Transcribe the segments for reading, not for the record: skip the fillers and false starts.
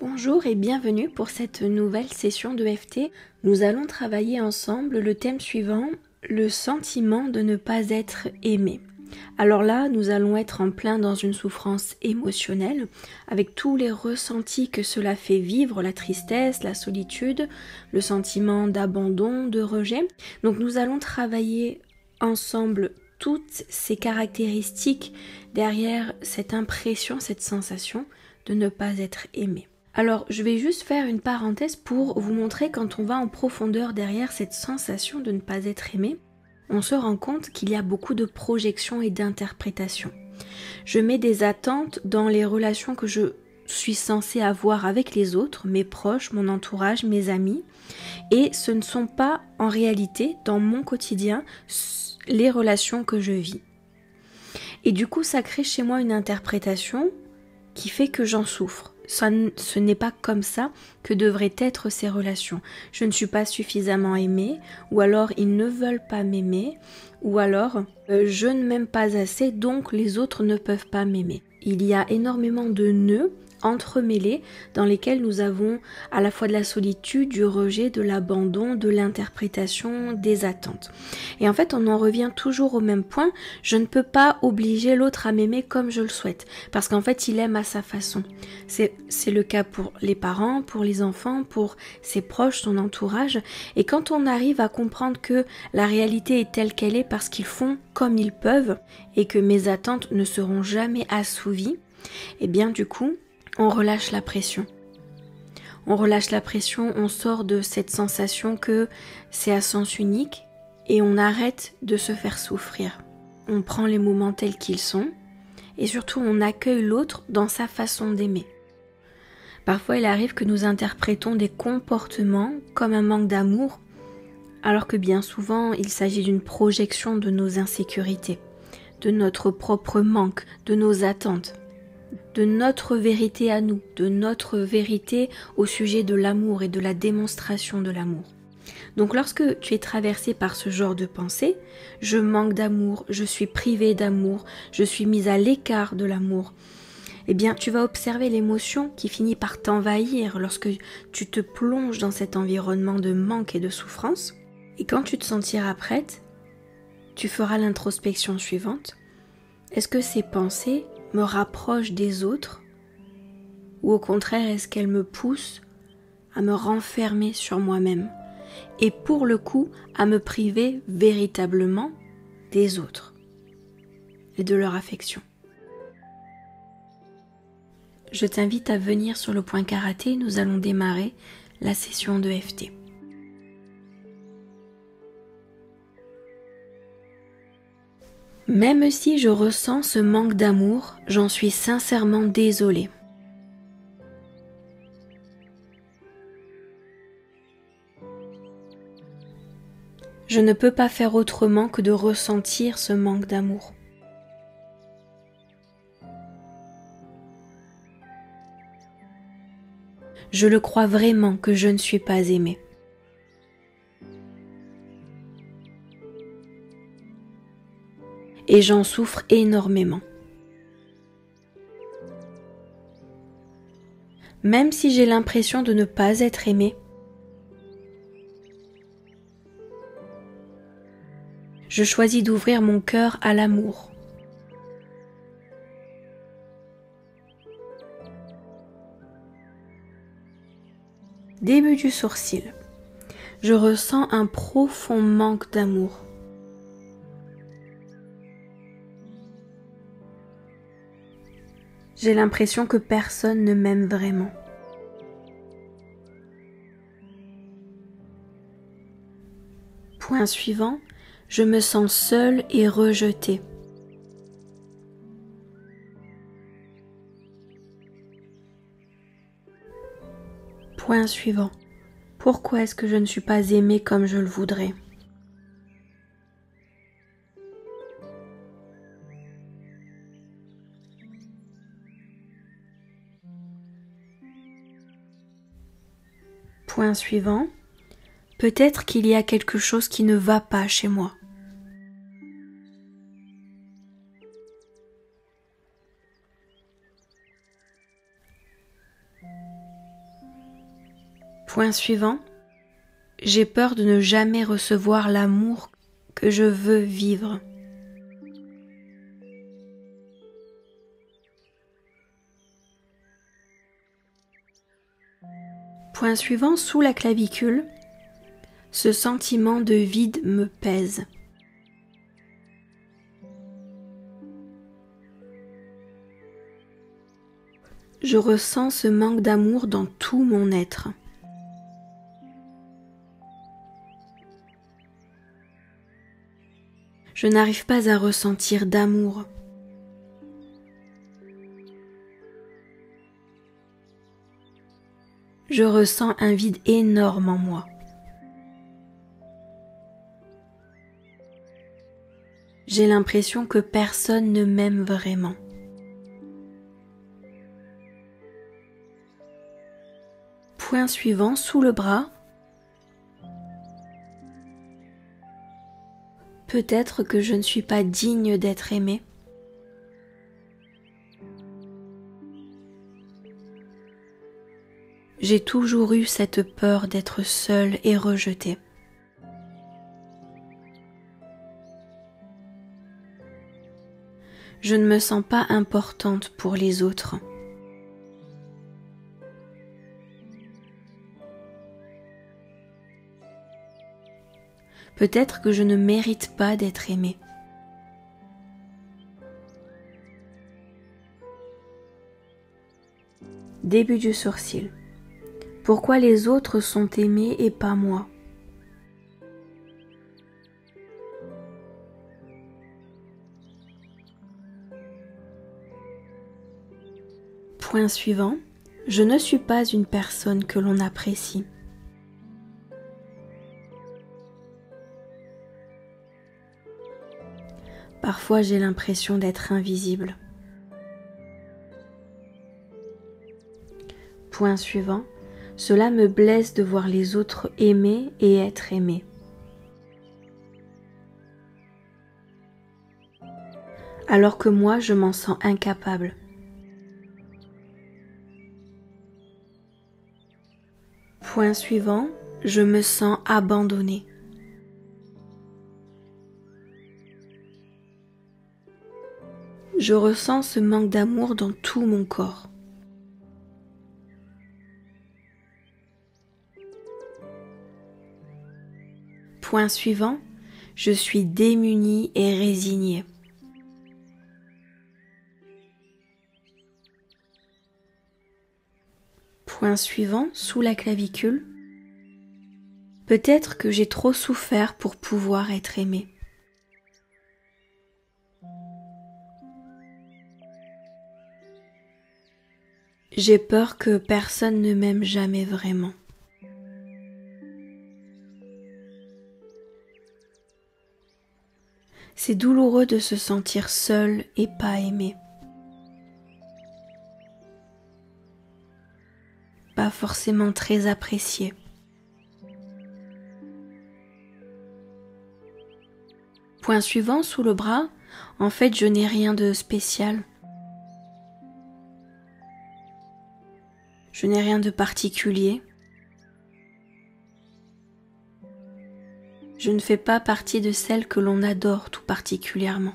Bonjour et bienvenue pour cette nouvelle session de FT. Nous allons travailler ensemble le thème suivant, le sentiment de ne pas être aimé. Alors là, nous allons être en plein dans une souffrance émotionnelle, avec tous les ressentis que cela fait vivre, la tristesse, la solitude, le sentiment d'abandon, de rejet. Donc nous allons travailler ensemble toutes ces caractéristiques derrière cette impression, cette sensation de ne pas être aimé. Alors, je vais juste faire une parenthèse pour vous montrer quand on va en profondeur derrière cette sensation de ne pas être aimé, on se rend compte qu'il y a beaucoup de projections et d'interprétations. Je mets des attentes dans les relations que je suis censée avoir avec les autres, mes proches, mon entourage, mes amis, et ce ne sont pas en réalité, dans mon quotidien, les relations que je vis. Et du coup, ça crée chez moi une interprétation qui fait que j'en souffre. Ce n'est pas comme ça que devraient être ces relations. Je ne suis pas suffisamment aimée, ou alors ils ne veulent pas m'aimer, ou alors je ne m'aime pas assez, donc les autres ne peuvent pas m'aimer. Il y a énormément de nœuds entremêlés dans lesquels nous avons à la fois de la solitude, du rejet, de l'abandon, de l'interprétation, des attentes. Et en fait, on en revient toujours au même point, je ne peux pas obliger l'autre à m'aimer comme je le souhaite, parce qu'en fait, il aime à sa façon. C'est le cas pour les parents, pour les enfants, pour ses proches, son entourage, et quand on arrive à comprendre que la réalité est telle qu'elle est parce qu'ils font comme ils peuvent, et que mes attentes ne seront jamais assouvies, et bien du coup, on relâche la pression. On relâche la pression, on sort de cette sensation que c'est à sens unique et on arrête de se faire souffrir. On prend les moments tels qu'ils sont et surtout on accueille l'autre dans sa façon d'aimer. Parfois il arrive que nous interprétons des comportements comme un manque d'amour alors que bien souvent il s'agit d'une projection de nos insécurités, de notre propre manque, de nos attentes, de notre vérité à nous, de notre vérité au sujet de l'amour et de la démonstration de l'amour. Donc lorsque tu es traversé par ce genre de pensée, je manque d'amour, je suis privée d'amour, je suis mise à l'écart de l'amour, eh bien tu vas observer l'émotion qui finit par t'envahir lorsque tu te plonges dans cet environnement de manque et de souffrance. Et quand tu te sentiras prête, tu feras l'introspection suivante. Est-ce que ces pensées me rapprochent des autres ou au contraire est-ce qu'elles me poussent à me renfermer sur moi-même et pour le coup à me priver véritablement des autres et de leur affection. Je t'invite à venir sur le point karaté, nous allons démarrer la session de FT. Même si je ressens ce manque d'amour, j'en suis sincèrement désolée. Je ne peux pas faire autrement que de ressentir ce manque d'amour. Je le crois vraiment que je ne suis pas aimée. Et j'en souffre énormément. Même si j'ai l'impression de ne pas être aimée, je choisis d'ouvrir mon cœur à l'amour. Début du sourcil. Je ressens un profond manque d'amour. J'ai l'impression que personne ne m'aime vraiment. Point suivant, je me sens seule et rejetée. Point suivant, pourquoi est-ce que je ne suis pas aimée comme je le voudrais ? Point suivant, peut-être qu'il y a quelque chose qui ne va pas chez moi. Point suivant. J'ai peur de ne jamais recevoir l'amour que je veux vivre. Point suivant, sous la clavicule, ce sentiment de vide me pèse. Je ressens ce manque d'amour dans tout mon être. Je n'arrive pas à ressentir d'amour. Je ressens un vide énorme en moi. J'ai l'impression que personne ne m'aime vraiment. Point suivant, sous le bras. Peut-être que je ne suis pas digne d'être aimée. J'ai toujours eu cette peur d'être seule et rejetée. Je ne me sens pas importante pour les autres. Peut-être que je ne mérite pas d'être aimée. Début du sourcil. Pourquoi les autres sont aimés et pas moi? Point suivant. Je ne suis pas une personne que l'on apprécie. Parfois j'ai l'impression d'être invisible. Point suivant. Cela me blesse de voir les autres aimer et être aimés. Alors que moi je m'en sens incapable. Point suivant. Je me sens abandonnée. Je ressens ce manque d'amour dans tout mon corps. Point suivant, je suis démunie et résignée. Point suivant, sous la clavicule. Peut-être que j'ai trop souffert pour pouvoir être aimée. J'ai peur que personne ne m'aime jamais vraiment. C'est douloureux de se sentir seul et pas aimé. Pas forcément très apprécié. Point suivant, sous le bras, en fait je n'ai rien de spécial. Je n'ai rien de particulier. Je ne fais pas partie de celles que l'on adore tout particulièrement.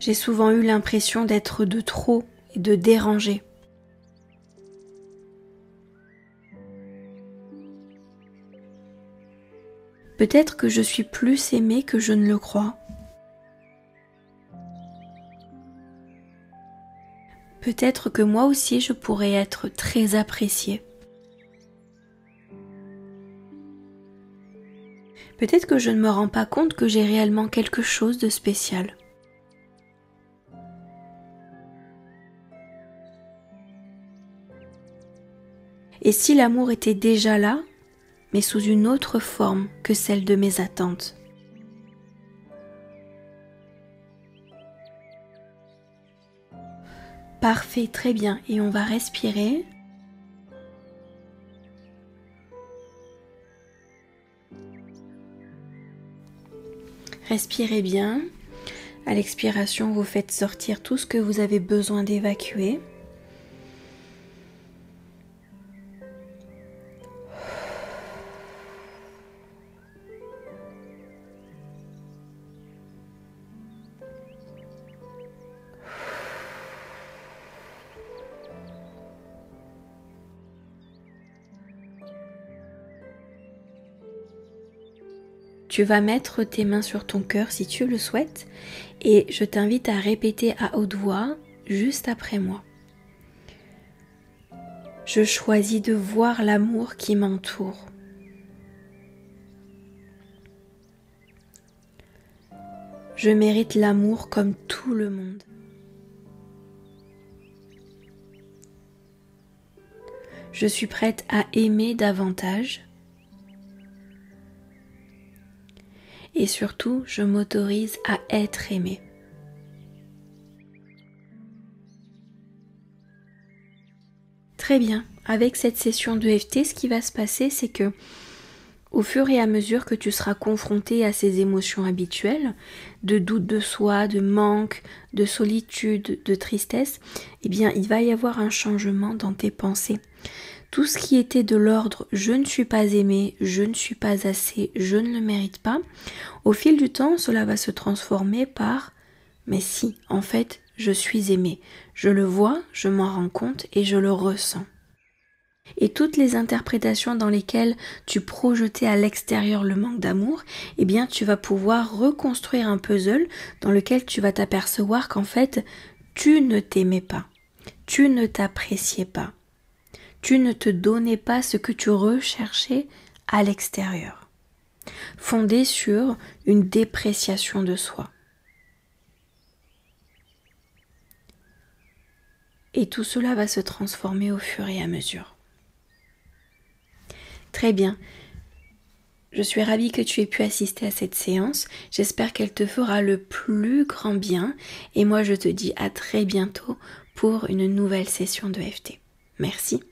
J'ai souvent eu l'impression d'être de trop et de déranger. Peut-être que je suis plus aimée que je ne le crois. Peut-être que moi aussi je pourrais être très appréciée. Peut-être que je ne me rends pas compte que j'ai réellement quelque chose de spécial. Et si l'amour était déjà là, mais sous une autre forme que celle de mes attentes? Parfait, très bien. Et on va respirer. Respirez bien. À l'expiration, vous faites sortir tout ce que vous avez besoin d'évacuer. Tu vas mettre tes mains sur ton cœur si tu le souhaites et je t'invite à répéter à haute voix juste après moi. Je choisis de voir l'amour qui m'entoure. Je mérite l'amour comme tout le monde. Je suis prête à aimer davantage. Et surtout, je m'autorise à être aimée. Très bien, avec cette session d'EFT, ce qui va se passer, c'est que au fur et à mesure que tu seras confronté à ces émotions habituelles, de doute de soi, de manque, de solitude, de tristesse, eh bien, il va y avoir un changement dans tes pensées. Tout ce qui était de l'ordre « je ne suis pas aimé, je ne suis pas assez, je ne le mérite pas », au fil du temps, cela va se transformer par « mais si, en fait, je suis aimé, je le vois, je m'en rends compte et je le ressens ». Et toutes les interprétations dans lesquelles tu projetais à l'extérieur le manque d'amour, eh bien tu vas pouvoir reconstruire un puzzle dans lequel tu vas t'apercevoir qu'en fait, tu ne t'aimais pas, tu ne t'appréciais pas, tu ne te donnais pas ce que tu recherchais à l'extérieur, fondé sur une dépréciation de soi. Et tout cela va se transformer au fur et à mesure. Très bien. Je suis ravie que tu aies pu assister à cette séance. J'espère qu'elle te fera le plus grand bien. Et moi, je te dis à très bientôt pour une nouvelle session d'EFT. Merci.